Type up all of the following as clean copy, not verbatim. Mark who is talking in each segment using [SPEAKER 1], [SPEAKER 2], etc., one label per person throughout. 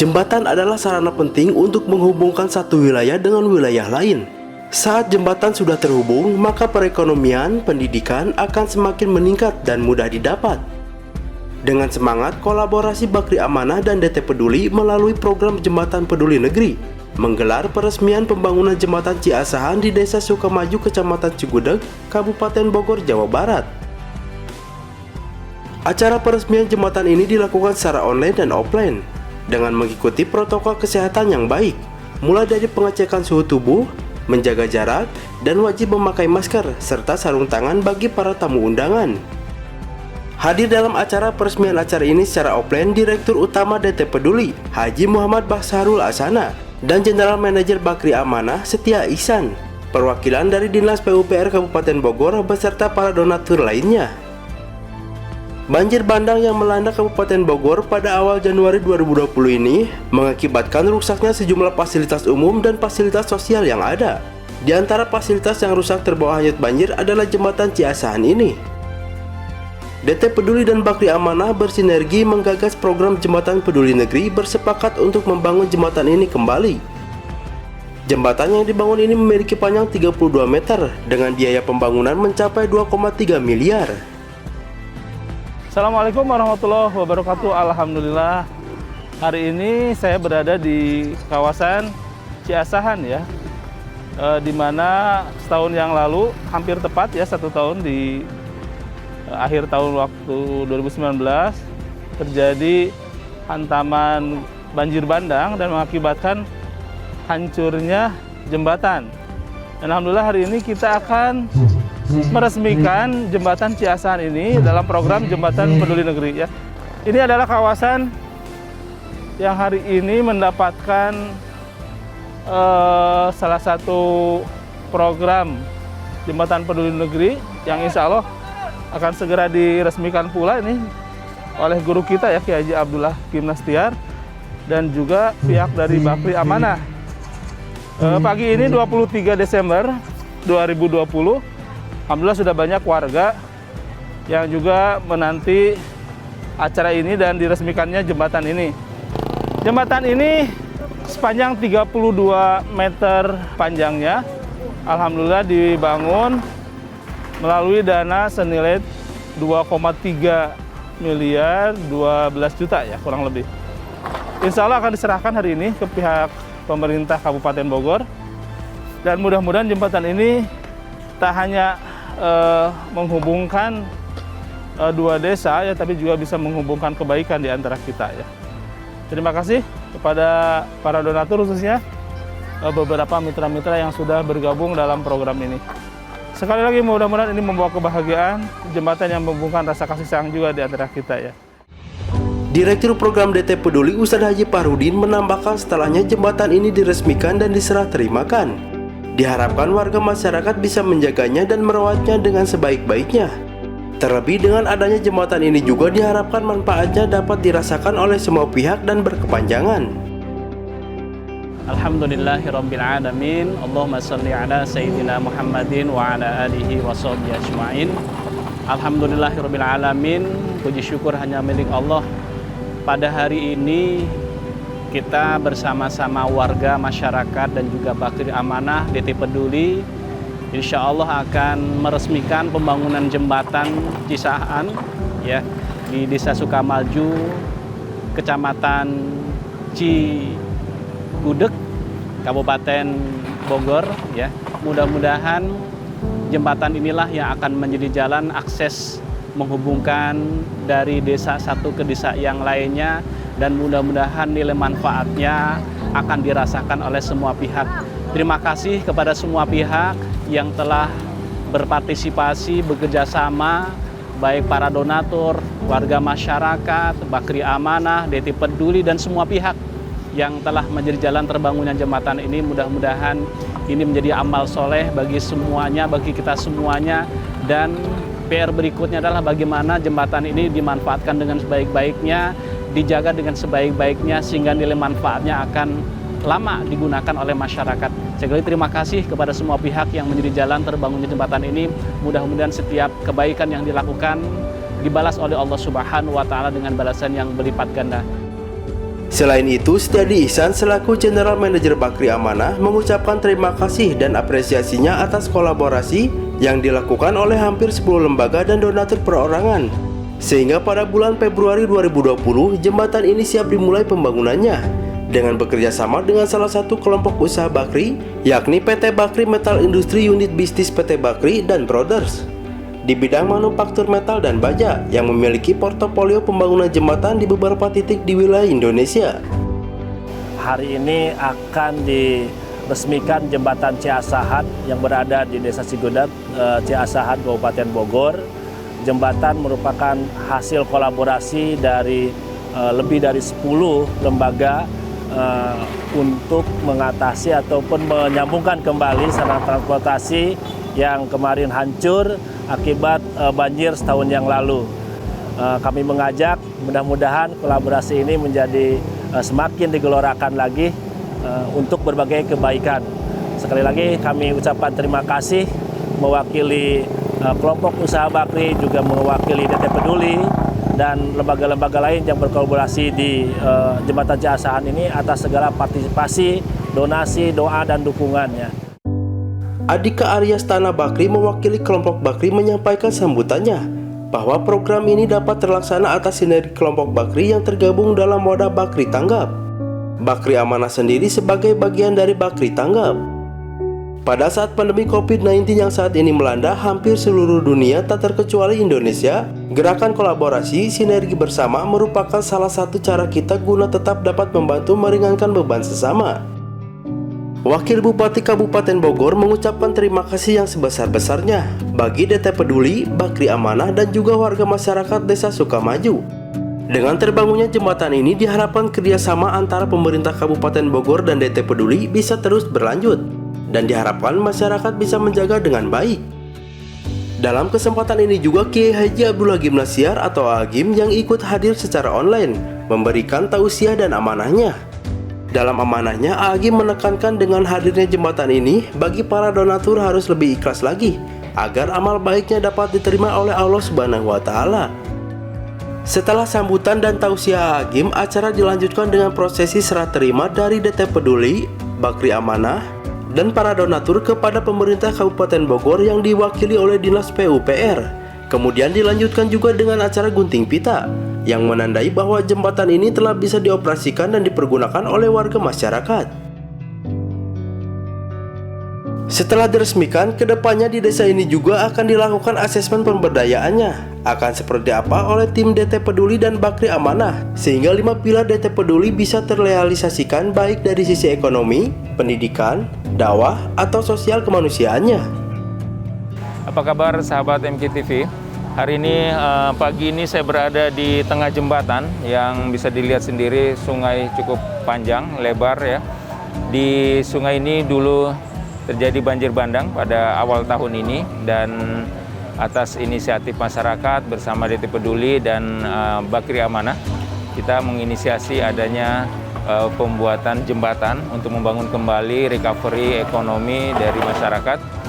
[SPEAKER 1] Jembatan adalah sarana penting untuk menghubungkan satu wilayah dengan wilayah lain. Saat jembatan sudah terhubung, maka perekonomian, pendidikan akan semakin meningkat dan mudah didapat. Dengan semangat kolaborasi Bakri Amanah dan DT Peduli melalui program Jembatan Peduli Negeri, menggelar peresmian pembangunan jembatan Ciasahan di Desa Sukamaju, Kecamatan Cigudeg, Kabupaten Bogor, Jawa Barat. Acara peresmian jembatan ini dilakukan secara online dan offline, dengan mengikuti protokol kesehatan yang baik, mulai dari pengecekan suhu tubuh, menjaga jarak, dan wajib memakai masker serta sarung tangan bagi para tamu undangan. Hadir dalam acara peresmian acara ini secara offline Direktur Utama DT Peduli, Haji Muhammad Baksarul Asana, dan General Manager Bakri Amanah Setia Ihsan, perwakilan dari Dinas PUPR Kabupaten Bogor beserta para donatur lainnya. Banjir bandang yang melanda Kabupaten Bogor pada awal Januari 2020 ini mengakibatkan rusaknya sejumlah fasilitas umum dan fasilitas sosial yang ada. Di antara fasilitas yang rusak terbawa hanyut banjir adalah jembatan Ciasahan ini. DT Peduli dan Bakri Amanah bersinergi menggagas program Jembatan Peduli Negeri bersepakat untuk membangun jembatan ini kembali. Jembatan yang dibangun ini memiliki panjang 32 meter dengan biaya pembangunan mencapai 2,3 miliar.
[SPEAKER 2] Assalamualaikum warahmatullahi wabarakatuh. Alhamdulillah, hari ini saya berada di kawasan Ciasahan ya, di mana setahun yang lalu, hampir tepat ya 1 tahun di akhir tahun waktu 2019 terjadi hantaman banjir bandang dan mengakibatkan hancurnya jembatan. Dan alhamdulillah hari ini kita akan meresmikan jembatan Ciasahan ini dalam program Jembatan Peduli Negeri ya. Ini adalah kawasan yang hari ini mendapatkan salah satu program Jembatan Peduli Negeri yang insya Allah akan segera diresmikan pula ini oleh guru kita ya, Kiai Haji Abdullah Kimnastiar, dan juga pihak dari Bakri Amanah. Pagi ini 23 Desember 2020, alhamdulillah sudah banyak warga yang juga menanti acara ini dan diresmikannya jembatan ini. Jembatan ini sepanjang 32 meter panjangnya, alhamdulillah dibangun melalui dana senilai 2,3 miliar 12 juta ya kurang lebih. Insya Allah akan diserahkan hari ini ke pihak pemerintah Kabupaten Bogor, dan mudah-mudahan jembatan ini tak hanya menghubungkan dua desa ya, tapi juga bisa menghubungkan kebaikan di antara kita ya. Terima kasih kepada para donatur, khususnya beberapa mitra-mitra yang sudah bergabung dalam program ini. Sekali lagi mudah-mudahan ini membawa kebahagiaan, jembatan yang menghubungkan rasa kasih sayang juga di antara kita ya.
[SPEAKER 1] Direktur Program DT Peduli Ustadz Haji Pahrudin menambahkan setelahnya jembatan ini diresmikan dan diserah terimakan, diharapkan warga masyarakat bisa menjaganya dan merawatnya dengan sebaik-baiknya. Terlebih dengan adanya jembatan ini juga diharapkan manfaatnya dapat dirasakan oleh semua pihak dan berkepanjangan.
[SPEAKER 3] Alhamdulillahirabbil alamin. Allahumma shalli ala sayyidina Muhammadin wa ala alihi wa sahbihi ajmain. Alhamdulillahirabbil alamin. Puji syukur hanya milik Allah. Pada hari ini kita bersama-sama warga masyarakat dan juga Bakri Amanah DT Peduli insya Allah akan meresmikan pembangunan jembatan Ciasahan ya di Desa Sukamaju, Kecamatan Cigudeg, Kabupaten Bogor ya. Mudah-mudahan jembatan inilah yang akan menjadi jalan akses menghubungkan dari desa satu ke desa yang lainnya, dan mudah-mudahan nilai manfaatnya akan dirasakan oleh semua pihak. Terima kasih kepada semua pihak yang telah berpartisipasi, bekerja sama, baik para donatur, warga masyarakat, Bakri Amanah, DT Peduli, dan semua pihak yang telah menjadi jalan terbangunnya jembatan ini. Mudah-mudahan ini menjadi amal soleh bagi semuanya, bagi kita semuanya, dan PR berikutnya adalah bagaimana jembatan ini dimanfaatkan dengan sebaik-baiknya, dijaga dengan sebaik-baiknya, sehingga nilai manfaatnya akan lama digunakan oleh masyarakat. Sekali terima kasih kepada semua pihak yang menjadi jalan terbangunnya jembatan ini. Mudah-mudahan setiap kebaikan yang dilakukan dibalas oleh Allah Subhanahu wa Ta'ala dengan balasan yang berlipat ganda.
[SPEAKER 1] Selain itu, Setiadi Ihsan selaku General Manager Bakri Amanah mengucapkan terima kasih dan apresiasinya atas kolaborasi yang dilakukan oleh hampir 10 lembaga dan donatur perorangan. Sehingga pada bulan Februari 2020, jembatan ini siap dimulai pembangunannya dengan bekerja sama dengan salah satu kelompok usaha Bakri, yakni PT Bakri Metal Industri Unit Bisnis PT Bakri dan Brothers di bidang manufaktur metal dan baja yang memiliki portofolio pembangunan jembatan di beberapa titik di wilayah Indonesia.
[SPEAKER 4] Hari ini akan diresmikan jembatan Ciasahan yang berada di Desa Cigudat, Ciasahan, Kabupaten Bogor. Jembatan merupakan hasil kolaborasi dari lebih dari 10 lembaga untuk mengatasi ataupun menyambungkan kembali sarana transportasi yang kemarin hancur akibat banjir setahun yang lalu. Kami mengajak mudah-mudahan kolaborasi ini menjadi semakin digelorakan lagi untuk berbagai kebaikan. Sekali lagi kami ucapkan terima kasih mewakili kelompok usaha Bakri, juga mewakili DT Peduli dan lembaga-lembaga lain yang berkolaborasi di Jembatan Ciasahan ini atas segala partisipasi, donasi, doa, dan dukungannya.
[SPEAKER 1] Adhika Aryastana Bakri mewakili kelompok Bakri menyampaikan sambutannya bahwa program ini dapat terlaksana atas sinergi kelompok Bakri yang tergabung dalam wadah Bakri Tanggap. Bakri Amanah sendiri sebagai bagian dari Bakri Tanggap. Pada saat pandemi COVID-19 yang saat ini melanda hampir seluruh dunia tak terkecuali Indonesia, gerakan kolaborasi sinergi bersama merupakan salah satu cara kita guna tetap dapat membantu meringankan beban sesama. Wakil Bupati Kabupaten Bogor mengucapkan terima kasih yang sebesar-besarnya bagi DT Peduli, Bakri Amanah, dan juga warga masyarakat Desa Sukamaju. Dengan terbangunnya jembatan ini diharapkan kerjasama antara pemerintah Kabupaten Bogor dan DT Peduli bisa terus berlanjut, dan diharapkan masyarakat bisa menjaga dengan baik. Dalam kesempatan ini juga Kiai Haji Abdullah Gimnasiar atau Agim yang ikut hadir secara online memberikan tausiah dan amanahnya. Dalam amanahnya, Agim menekankan dengan hadirnya jembatan ini, bagi para donatur harus lebih ikhlas lagi, agar amal baiknya dapat diterima oleh Allah Subhanahu wa Ta'ala. Setelah sambutan dan tausiah Agim, acara dilanjutkan dengan prosesi serah terima dari DT Peduli, Bakri Amanah, dan para donatur kepada pemerintah Kabupaten Bogor yang diwakili oleh Dinas PUPR. Kemudian dilanjutkan juga dengan acara gunting pita yang menandai bahwa jembatan ini telah bisa dioperasikan dan dipergunakan oleh warga masyarakat. Setelah diresmikan, kedepannya di desa ini juga akan dilakukan asesmen pemberdayaannya akan seperti apa oleh tim DT Peduli dan Bakri Amanah, sehingga 5 pilar DT Peduli bisa terrealisasikan baik dari sisi ekonomi, pendidikan, dakwah, atau sosial kemanusiaannya.
[SPEAKER 5] Apa kabar sahabat MKTV? Hari ini pagi ini saya berada di tengah jembatan yang bisa dilihat sendiri, sungai cukup panjang, lebar ya. Di sungai ini dulu terjadi banjir bandang pada awal tahun ini, dan atas inisiatif masyarakat bersama DT Peduli dan Bakri Amanah, kita menginisiasi adanya pembuatan jembatan untuk membangun kembali recovery ekonomi dari masyarakat.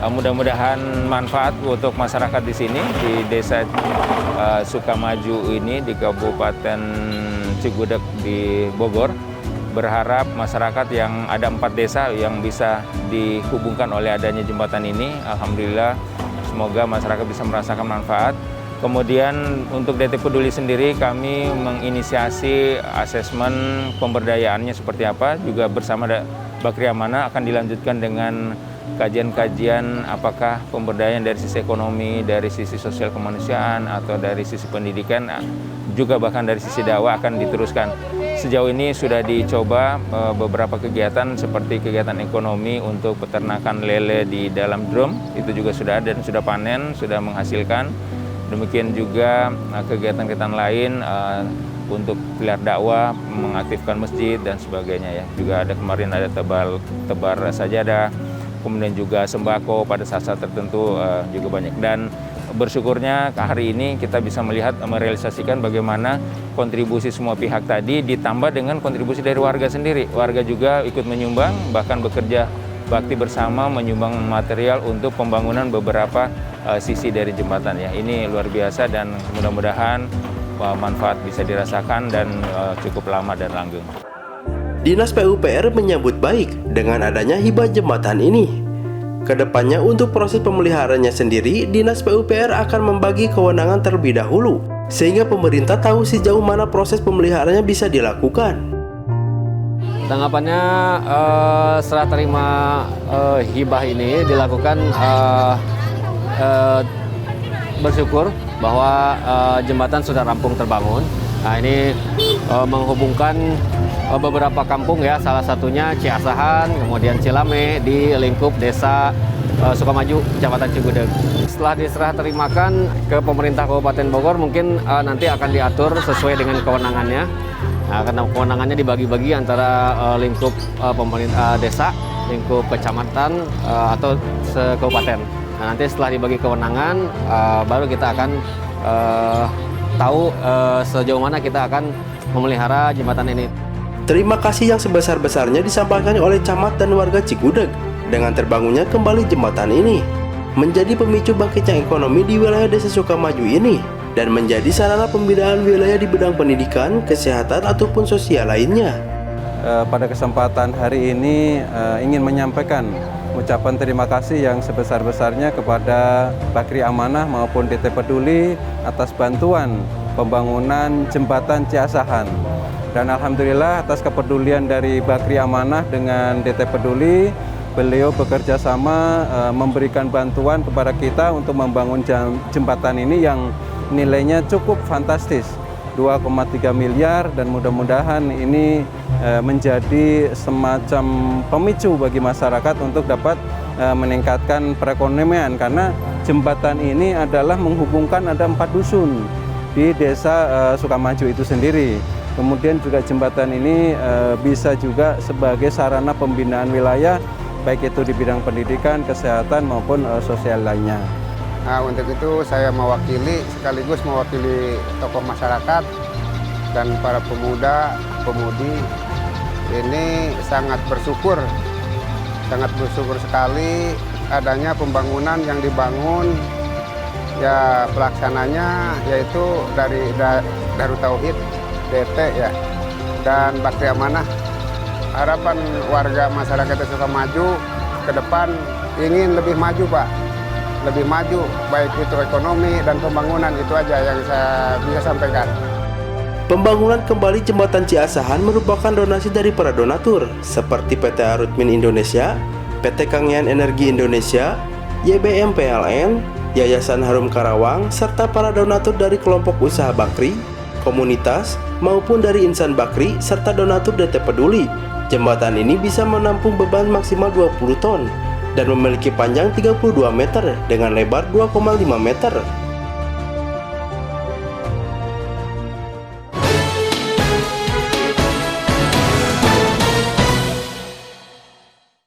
[SPEAKER 5] Mudah-mudahan manfaat untuk masyarakat di sini di Desa Sukamaju ini di Kabupaten Cigudat di Bogor. Berharap masyarakat yang ada 4 desa yang bisa dihubungkan oleh adanya jembatan ini, alhamdulillah semoga masyarakat bisa merasakan manfaat. Kemudian untuk DT Peduli sendiri kami menginisiasi asesmen pemberdayaannya seperti apa, juga bersama Bakri Amanah akan dilanjutkan dengan kajian-kajian apakah pemberdayaan dari sisi ekonomi, dari sisi sosial kemanusiaan, atau dari sisi pendidikan, juga bahkan dari sisi dakwah akan diteruskan. Sejauh ini sudah dicoba beberapa kegiatan seperti kegiatan ekonomi untuk peternakan lele di dalam drum, itu juga sudah ada dan sudah panen, sudah menghasilkan. Demikian juga kegiatan-kegiatan lain untuk pilar dakwah, mengaktifkan masjid dan sebagainya ya. Juga ada kemarin ada tebar sajadah, kemudian juga sembako pada saat-saat tertentu juga banyak. Dan bersyukurnya hari ini kita bisa melihat merealisasikan bagaimana kontribusi semua pihak tadi ditambah dengan kontribusi dari warga sendiri. Warga juga ikut menyumbang, bahkan bekerja bakti bersama menyumbang material untuk pembangunan beberapa sisi dari jembatan ya. Ini luar biasa dan mudah-mudahan manfaat bisa dirasakan dan cukup lama dan langgeng.
[SPEAKER 1] Dinas PUPR menyambut baik dengan adanya hibah jembatan ini. Kedepannya untuk proses pemeliharaannya sendiri, Dinas PUPR akan membagi kewenangan terlebih dahulu, sehingga pemerintah tahu sejauh mana proses pemeliharaannya bisa dilakukan.
[SPEAKER 6] Tanggapannya serah terima hibah ini dilakukan bersyukur bahwa jembatan sudah rampung terbangun. Nah, ini menghubungkan beberapa kampung ya, salah satunya Ciasahan, kemudian Cilame di lingkup desa Sukamaju, Kecamatan Cigudeg. Setelah diserah terimakan ke pemerintah Kabupaten Bogor, mungkin nanti akan diatur sesuai dengan kewenangannya. Nah, karena kewenangannya dibagi-bagi antara lingkup pemerintah desa, lingkup kecamatan atau sekabupaten. Nah, nanti setelah dibagi kewenangan, baru kita akan tahu sejauh mana kita akan memelihara jembatan ini.
[SPEAKER 1] Terima kasih yang sebesar-besarnya disampaikan oleh camat dan warga Cigudeg dengan terbangunnya kembali jembatan ini. Menjadi pemicu bangkitnya ekonomi di wilayah Desa Sukamaju ini dan menjadi sarana pembinaan wilayah di bidang pendidikan, kesehatan, ataupun sosial lainnya.
[SPEAKER 7] Pada kesempatan hari ini ingin menyampaikan ucapan terima kasih yang sebesar-besarnya kepada Bakri Amanah maupun DT Peduli atas bantuan pembangunan jembatan Ciasahan. Dan alhamdulillah atas kepedulian dari Bakri Amanah dengan DT Peduli, beliau bekerja sama memberikan bantuan kepada kita untuk membangun jembatan ini yang nilainya cukup fantastis, 2,3 miliar, dan mudah-mudahan ini menjadi semacam pemicu bagi masyarakat untuk dapat meningkatkan perekonomian, karena jembatan ini adalah menghubungkan ada 4 dusun di desa Sukamaju itu sendiri. Kemudian juga jembatan ini bisa juga sebagai sarana pembinaan wilayah, baik itu di bidang pendidikan, kesehatan maupun sosial lainnya.
[SPEAKER 8] Nah, untuk itu saya mewakili, sekaligus mewakili tokoh masyarakat dan para pemuda, pemudi. Ini sangat bersyukur sekali adanya pembangunan yang dibangun, ya pelaksananya yaitu dari Darut Tauhid, DT ya, dan Bakri Amanah. Harapan warga masyarakat Desa Sukamaju ke depan ingin lebih maju, Pak. Lebih maju, baik itu ekonomi dan pembangunan, itu aja yang saya bisa sampaikan.
[SPEAKER 1] Pembangunan kembali jembatan Ciasahan merupakan donasi dari para donatur seperti PT Arutmin Indonesia, PT Kangean Energi Indonesia, YBM PLN, Yayasan Harum Karawang, serta para donatur dari kelompok usaha Bakri, komunitas, maupun dari insan Bakri, serta donatur DT Peduli. Jembatan ini bisa menampung beban maksimal 20 ton dan memiliki panjang 32 meter dengan lebar 2,5 meter.